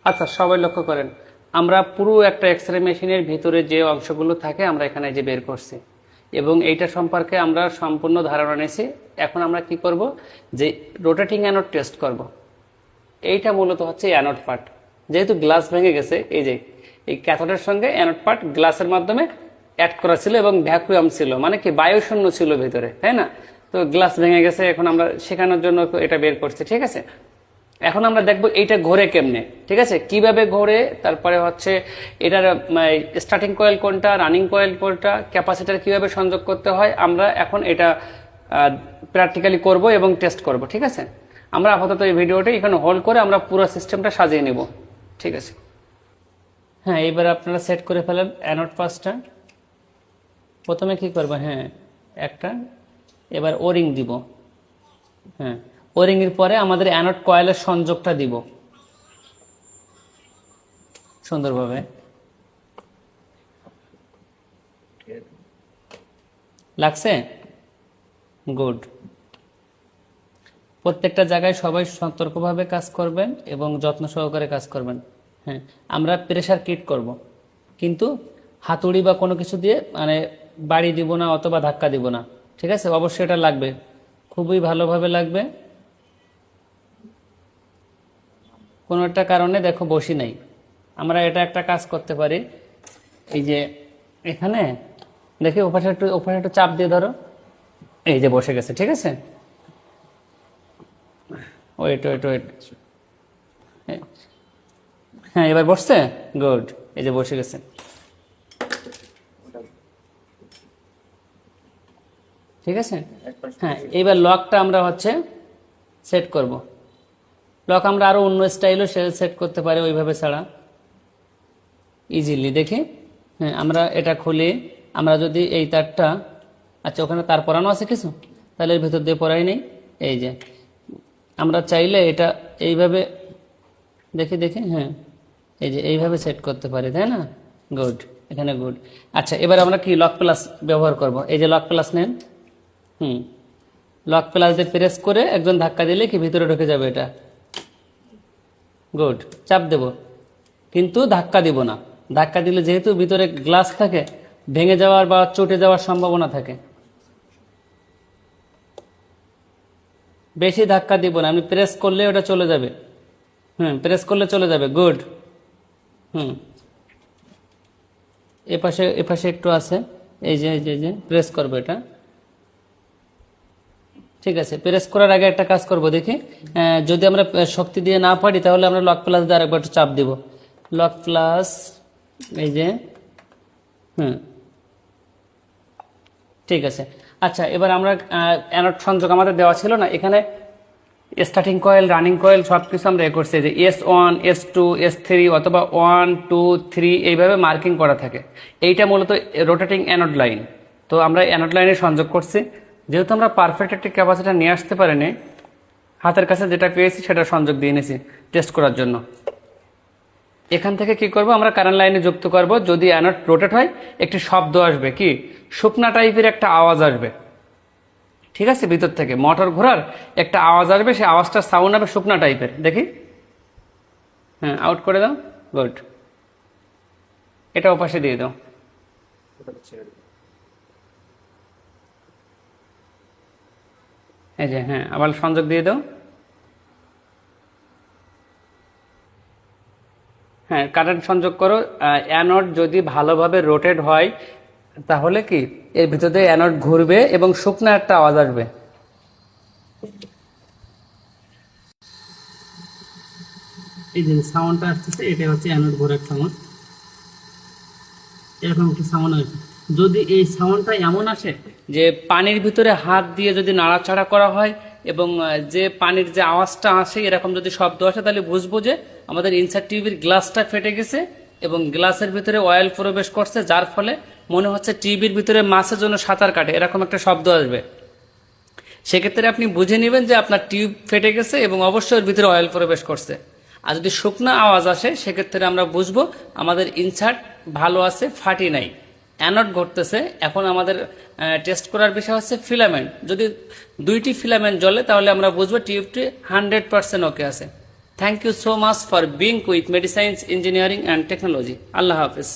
আচ্ছা, সবাই লক্ষ্য করেন, আমরা পুরো একটা এক্সরে মেশিনের ভিতরে যে অংশগুলো থাকে আমরা এখানে যে বের করছি এবং এইটা সম্পর্কে আমরা সম্পূর্ণ ধারণা নিয়েছি। এখন আমরা কি করব, যে রোটেটিং অ্যানোড টেস্ট করব। এইটা মূলত হচ্ছে অ্যানোড পার্ট। যেহেতু গ্লাস ভেঙে গেছে, এই যে এই ক্যাথোডের সঙ্গে অ্যানোড পার্ট গ্লাসের মাধ্যমে অ্যাড করা ছিল এবং ভ্যাকুয়াম ছিল, মানে কি বায়ুশূন্য ছিল ভিতরে, তাই না? তো গ্লাস ভেঙে গেছে, এখন আমরা শেখানোর জন্য এটা বের করছি, ঠিক আছে? এখন আমরা দেখবো এইটা ঘোরে কেমনে, ঠিক আছে, কিভাবে ঘোরে, তারপরে হচ্ছে এটার স্টার্টিং কয়েল কোনটা, রানিং কয়েল কোনটা, ক্যাপাসিটার কিভাবে সংযোগ করতে হয়, আমরা এখন এটা প্র্যাকটিক্যালি করব এবং টেস্ট করব, ঠিক আছে? আমরা আপাতত এই ভিডিওটা এখানে হোল্ড করে আমরা পুরো সিস্টেমটা সাজিয়ে নেব, ঠিক আছে? হ্যাঁ, এইবার আপনারা সেট করে ফেলেন অ্যানোড পাসটা। প্রথমে কি করবো, হ্যাঁ একটা, এবার ওরিং দিব। হ্যাঁ, ওরিং এর পরে আমাদের অ্যানোড কয়েলের সংযোগটা দিব সুন্দরভাবে। লাগছে? গুড। প্রত্যেকটা জায়গায় সবাই সতর্কভাবে কাজ করবেন এবং যত্ন সহকারে কাজ করবেন। হ্যাঁ, আমরা প্রেসার কিট করব, কিন্তু হাতুড়ি বা কোনো কিছু দিয়ে মানে বাড়ি দিব না অথবা ধাক্কা দিব না, ঠিক আছে? অবশ্যই এটা লাগবে, খুবই ভালোভাবে লাগবে। কোনো একটা কারণে দেখো বসি নাই, আমরা এটা একটা কাজ করতে পারি, এই যে এখানে দেখি ওপাশে একটু চাপ দিয়ে ধরো, এই যে বসে গেছে, ঠিক আছে? ওয়েট ওয়েট ওয়েট, হ্যাঁ এবার বসছে, গুড, এই যে বসে গেছে, ঠিক আছে? হ্যাঁ, এইবার লকটা আমরা হচ্ছে সেট করব। লক আমরা আরো অন্য স্টাইলও সেট করতে পারি, ওইভাবে ছাড়া ইজিলি। দেখি, হ্যাঁ আমরা এটা খুলি, আমরা যদি এই তারটা, আচ্ছা ওখানে তার পরানো আছে কিছু, তাহলে এর ভিতর দিয়ে পরাই নেই। এই যে আমরা চাইলে এটা এইভাবে, দেখি দেখি, হ্যাঁ এই যে এইভাবে সেট করতে পারি, তাই না? গুড, এখানে গুড। আচ্ছা, এবার আমরা কি লক প্লাস ব্যবহার করব। এই যে লক প্লাস নেন, লক প্লাস দিয়ে প্রেস করে একজন ধাক্কা দিলে কি ভিতরে ঢুকে যাবে এটা। গুড, চাপ দেব কিন্তু ধাক্কা দিব না, ধাক্কা দিলে যেহেতু ভিতরে গ্লাস থাকে ভেঙে যাওয়ার বা চটে যাওয়ার সম্ভাবনা থাকে। বেশি ধাক্কা দিব না, আমি প্রেস করলে ওটা চলে যাবে। প্রেস করলে চলে যাবে। গুড। এপাশে একটু আছে, এই যে প্রেস করবো এটা, ঠিক আছে? প্রেস করার আগে একটা কাজ করব, দেখি যদি আমরা শক্তি দিয়ে না পারি তাহলে আমরা লক প্লাস দিয়ে আরেকবার একটু চাপ দিব। লক প্লাস, এই যে, ঠিক আছে। আচ্ছা, এবার আমরা অ্যানোড সংযোগ আমাদের দেওয়া ছিল না, এখানে স্টার্টিং কয়েল, রানিং কয়েল সবকিছু আমরা এ করছি, যে S1, S2, S3 অথবা 1, 2, 3 এইভাবে মার্কিং করা থাকে। এইটা মূলত রোটেটিং অ্যানোড লাইন। তো আমরা অ্যানোড লাইনে সংযোগ করছি, যেহেতু আমরা পারফেক্ট একটি ক্যাপাসিটার নিয়ে আসতে পারিনি, হাতের কাছে যেটা পেয়েছি সেটা সংযোগ দিয়ে নিয়েছি টেস্ট করার জন্য। এখান থেকে কি করব, আমরা কারেন্ট লাইনে যুক্ত করব। যদি অ্যানোড রোটেট হয় একটি শব্দ আসবে, কি শুকনা টাইপের একটা আওয়াজ আসবে, ঠিক আছে? ভিতর থেকে মোটর ঘোরার একটা আওয়াজ আসবে, সেই আওয়াজটার সাউন্ড হবে শুকনা টাইপের। দেখি, হ্যাঁ আউট করে দাও। গুড, এটা ওপাশে দিয়ে দাও। এই যে, হ্যাঁ আবার সংযোগ দিয়ে দাও। হ্যাঁ, কারেন্ট সংযোগ করো। অ্যানোড যদি ভালোভাবে রোটেট হয় তাহলে কি এর ভিতর দিয়ে অ্যানোড ঘুরবে এবং শুকনা একটা আওয়াজ আসবে। এই যে সাউন্ডটা আসতেছে, এটা হচ্ছে অ্যানোড ঘোরার সাউন্ড, এরকম একটা সাউন্ড আসবে। যদি এই সাউন্ডটা এমন আসে যে পানির ভিতরে হাত দিয়ে যদি নাড়াচাড়া করা হয় এবং যে পানির যে আওয়াজটা আসে এরকম যদি শব্দ আসে, তাহলে বুঝবো যে আমাদের ইনসাইড টিউবের গ্লাসটা ফেটে গেছে এবং গ্লাসের ভিতরে অয়েল প্রবেশ করছে, যার ফলে মনে হচ্ছে টিউবের ভিতরে মাছের জন্য সাঁতার কাটে, এরকম একটা শব্দ আসবে। সেক্ষেত্রে আপনি বুঝে নেবেন যে আপনার টিউব ফেটে গেছে এবং অবশ্যই ওর ভিতরে অয়েল প্রবেশ করছে। আর যদি শুকনো আওয়াজ আসে সেক্ষেত্রে আমরা বুঝবো আমাদের ইনসার্ট ভালো আছে, ফাটি নাই, অ্যানোড ঘটতেছে। এখন আমাদের টেস্ট করার বিষয় হচ্ছে ফিলামেন্ট। যদি দুইটি ফিলামেন্ট জ্বলে তাহলে আমরা বুঝবো টিউবটি 100% ওকে আছে। Thank you so much for being with Medisciences engineering and technology. আল্লাহ হাফিজ।